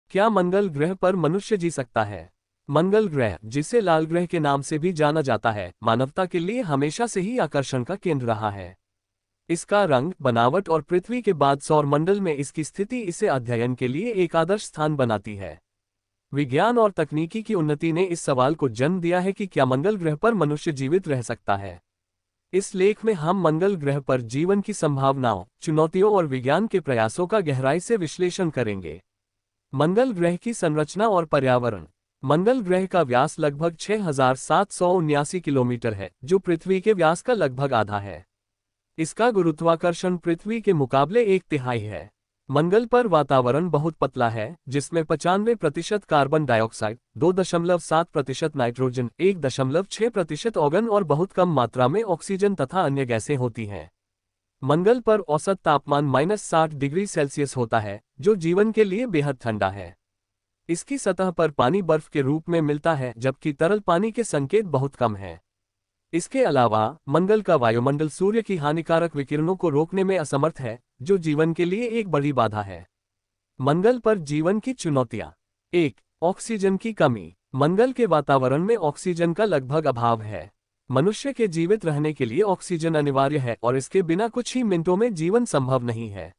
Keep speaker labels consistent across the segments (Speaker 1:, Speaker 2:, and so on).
Speaker 1: क्या मंगल ग्रह पर मनुष्य जी सकता है? मंगल ग्रह, जिसे लाल ग्रह के नाम से भी जाना जाता है, मानवता के लिए हमेशा से ही आकर्षण का केंद्र रहा है। इसका रंग, बनावट और पृथ्वी के बाद सौरमंडल में इसकी स्थिति इसे अध्ययन के लिए एक आदर्श स्थान बनाती है। विज्ञान और तकनीकी की उन्नति ने इस सवाल को जन्म दिया है कि क्या मंगल ग्रह पर मनुष्य जीवित रह सकता है। इस लेख में हम मंगल ग्रह पर जीवन की संभावनाओं, चुनौतियों और विज्ञान के प्रयासों का गहराई से विश्लेषण करेंगे। मंगल ग्रह की संरचना और पर्यावरण। मंगल ग्रह का व्यास लगभग 6779 किलोमीटर है, जो पृथ्वी के व्यास का लगभग आधा है। इसका गुरुत्वाकर्षण पृथ्वी के मुकाबले 1/3 है। मंगल पर वातावरण बहुत पतला है, जिसमें 95% कार्बन डाइऑक्साइड, 2.7% नाइट्रोजन, 1.6% ऑक्सीजन और बहुत कम मात्रा में ऑक्सीजन तथा अन्य गैसें होती हैं। मंगल पर औसत तापमान -60 डिग्री सेल्सियस होता है, जो जीवन के लिए बेहद ठंडा है। इसकी सतह पर पानी बर्फ के रूप में मिलता है, जबकि तरल पानी के संकेत बहुत कम हैं। इसके अलावा मंगल का वायुमंडल सूर्य की हानिकारक विकिरणों को रोकने में असमर्थ है, जो जीवन के लिए एक बड़ी बाधा है। मंगल पर जीवन की चुनौतियां। 1. ऑक्सीजन की कमी। मंगल के वातावरण में ऑक्सीजन का लगभग अभाव है। मनुष्य के जीवित रहने के लिए ऑक्सीजन अनिवार्य है और इसके बिना कुछ ही मिनटों में जीवन संभव नहीं है।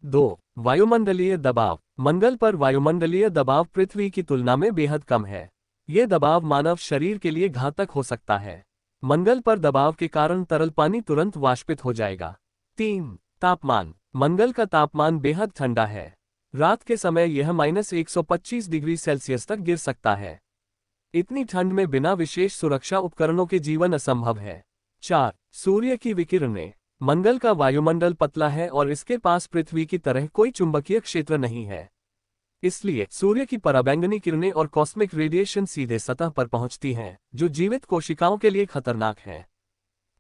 Speaker 1: 2. वायुमंडलीय दबाव। मंगल पर वायुमंडलीय दबाव पृथ्वी की तुलना में बेहद कम है। ये दबाव मानव शरीर के लिए घातक हो सकता है। मंगल पर दबाव के कारण तरल पानी तुरंत वाष्पित हो जाएगा। 3. तापमान। मंगल का तापमान बेहद ठंडा है। रात के समय यह -125 डिग्री सेल्सियस तक गिर सकता है। इतनी ठंड में बिना विशेष सुरक्षा उपकरणों के जीवन असंभव है। 4. सूर्य की विकिरणें। मंगल का वायुमंडल पतला है और इसके पास पृथ्वी की तरह कोई चुंबकीय क्षेत्र नहीं है। इसलिए सूर्य की पराबैंगनी किरणें और कॉस्मिक रेडिएशन सीधे सतह पर पहुंचती हैं, जो जीवित कोशिकाओं के लिए खतरनाक है।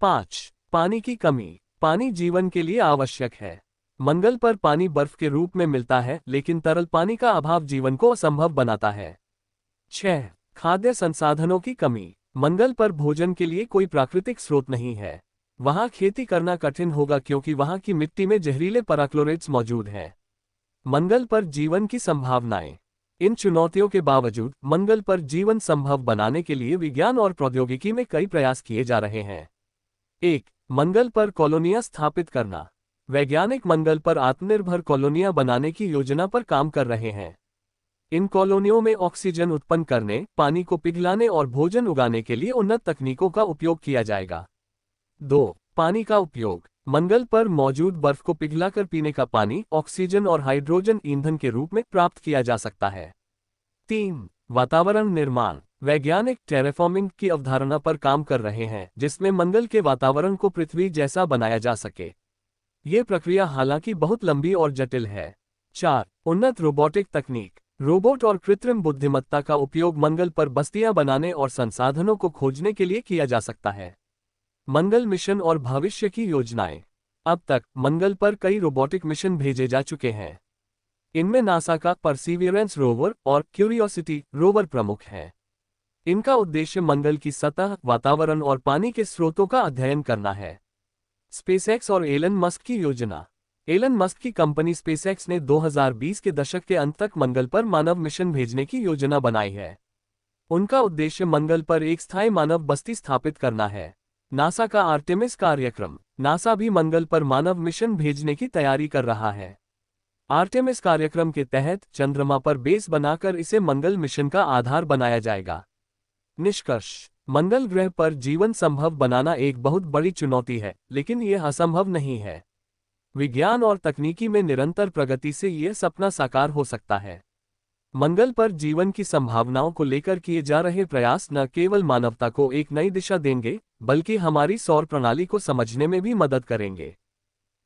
Speaker 1: 5. पानी की कमी। पानी जीवन के लिए आवश्यक है। मंगल पर पानी बर्फ के रूप में मिलता है, लेकिन तरल पानी का अभाव जीवन को असंभव बनाता है। 6. खाद्य संसाधनों की कमी। मंगल पर भोजन के लिए कोई प्राकृतिक स्रोत नहीं है। वहां खेती करना कठिन होगा क्योंकि वहां की मिट्टी में जहरीले पैराक्लोरेट्स मौजूद हैं। मंगल पर जीवन की संभावनाएं। इन चुनौतियों के बावजूद मंगल पर जीवन संभव बनाने के लिए विज्ञान और प्रौद्योगिकी में कई प्रयास किए जा रहे हैं। 1. मंगल पर कॉलोनियां स्थापित करना। वैज्ञानिक मंगल पर आत्मनिर्भर कॉलोनियां बनाने की योजना पर काम कर रहे हैं। इन कॉलोनियों में ऑक्सीजन उत्पन्न करने, पानी को पिघलाने और भोजन उगाने के लिए उन्नत तकनीकों का उपयोग किया जाएगा। 2. पानी का उपयोग। मंगल पर मौजूद बर्फ को पिघलाकर पीने का पानी, ऑक्सीजन और हाइड्रोजन ईंधन के रूप में प्राप्त किया जा सकता है। 3. वातावरण निर्माण। वैज्ञानिक टेरेफॉर्मिंग की अवधारणा पर काम कर रहे हैं, जिसमें मंगल के वातावरण को पृथ्वी जैसा बनाया जा सके। ये प्रक्रिया हालांकि बहुत लंबी और जटिल है। 4. उन्नत रोबोटिक तकनीक। रोबोट और कृत्रिम बुद्धिमत्ता का उपयोग मंगल पर बस्तियां बनाने और संसाधनों को खोजने के लिए किया जा सकता है। मंगल मिशन और भविष्य की योजनाएं। अब तक मंगल पर कई रोबोटिक मिशन भेजे जा चुके हैं। इनमें नासा का परसीवियरेंस रोवर और क्यूरियोसिटी रोवर प्रमुख हैं। इनका उद्देश्य मंगल की सतह, वातावरण और पानी के स्रोतों का अध्ययन करना है। स्पेसएक्स और एलन मस्क की योजना। एलन मस्क की कंपनी स्पेसएक्स ने 2020 के दशक के अंत तक मंगल पर मानव मिशन भेजने की योजना बनाई है। उनका उद्देश्य मंगल पर एक स्थायी मानव बस्ती स्थापित करना है। नासा का आर्टेमिस कार्यक्रम। नासा भी मंगल पर मानव मिशन भेजने की तैयारी कर रहा है। आर्टेमिस कार्यक्रम के तहत चंद्रमा पर बेस बनाकर इसे मंगल मिशन का आधार बनाया जाएगा। निष्कर्ष। मंगल ग्रह पर जीवन संभव बनाना एक बहुत बड़ी चुनौती है, लेकिन यह असंभव नहीं है। विज्ञान और तकनीकी में निरंतर प्रगति से यह सपना साकार हो सकता है। मंगल पर जीवन की संभावनाओं को लेकर किए जा रहे प्रयास न केवल मानवता को एक नई दिशा देंगे, बल्कि हमारी सौर प्रणाली को समझने में भी मदद करेंगे।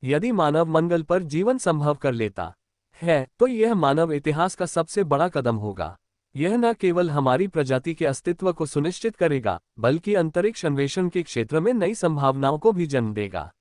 Speaker 1: यदि मानव मंगल पर जीवन संभव कर लेता है, तो यह मानव इतिहास का सबसे बड़ा कदम होगा। यह न केवल हमारी प्रजाति के अस्तित्व को सुनिश्चित करेगा, बल्कि अंतरिक्ष अन्वेषण के क्षेत्र में नई संभावनाओं को भी जन्म देगा।